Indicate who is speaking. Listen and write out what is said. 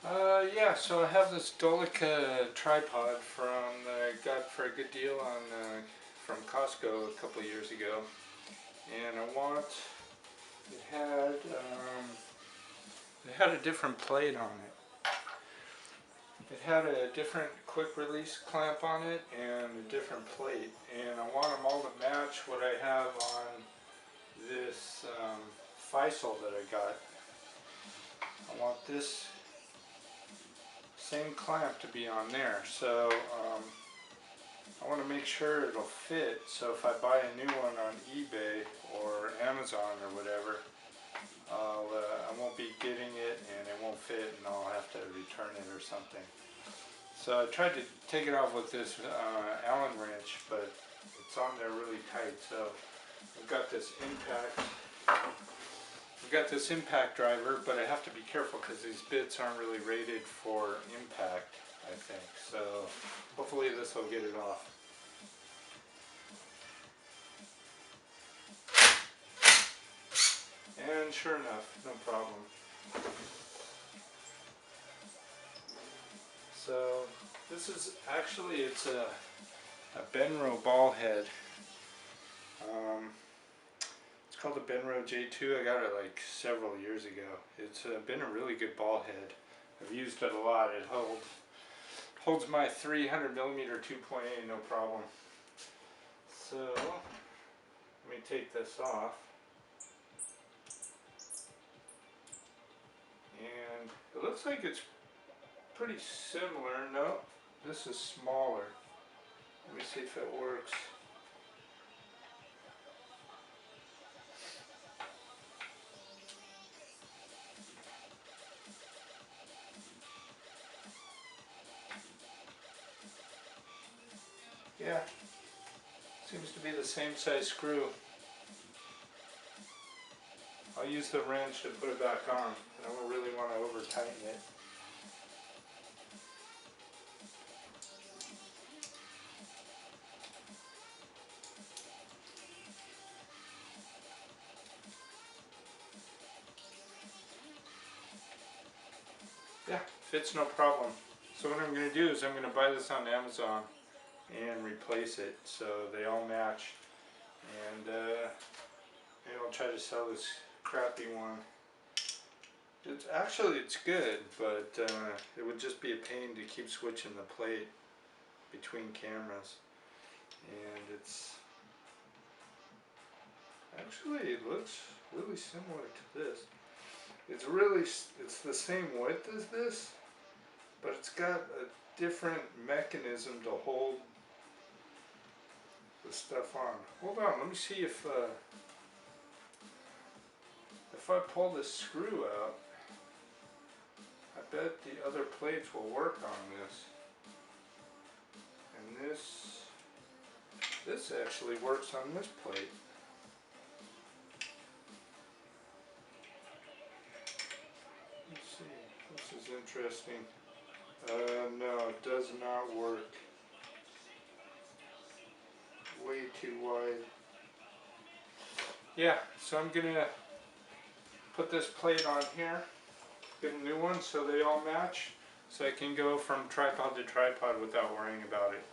Speaker 1: Yeah, so I have this Dolica tripod that I got for a good deal from Costco a couple of years ago, and it had it had a different plate on it. It had a different quick release clamp on it and a different plate, and I want them all to match what I have on this Feisol that I got. I want this same clamp to be on there, so I want to make sure it'll fit. So if I buy a new one on eBay or Amazon or whatever, I won't be getting it and it won't fit and I'll have to return it or something. So I tried to take it off with this Allen wrench, but it's on there really tight. So I've got this impact driver, but I have to be careful because these bits aren't really rated for impact, I think. So hopefully this will get it off. And sure enough, no problem. So this is actually, it's a Benro ball head. It's called a Benro J2. I got it like several years ago. It's been a really good ball head. I've used it a lot. It holds my 300mm 2.8 no problem. So let me take this off. And it looks like it's pretty similar. No, this is smaller. Let me see if it works. Yeah, seems to be the same size screw. I'll use the wrench to put it back on. I don't really want to over tighten it. Yeah, fits no problem. So what I'm going to do is I'm going to buy this on Amazon and replace it so they all match. And maybe I'll try to sell this crappy one. It's good, but it would just be a pain to keep switching the plate between cameras. And it looks really similar to this. It's the same width as this, but it's got a different mechanism to hold the stuff on. Hold on, let me see if I pull this screw out, I bet the other plates will work on this. And this actually works on this plate. Let's see, this is interesting. No, it does not work. Way too wide. Yeah, so I'm gonna put this plate on here, get a new one so they all match, so I can go from tripod to tripod without worrying about it.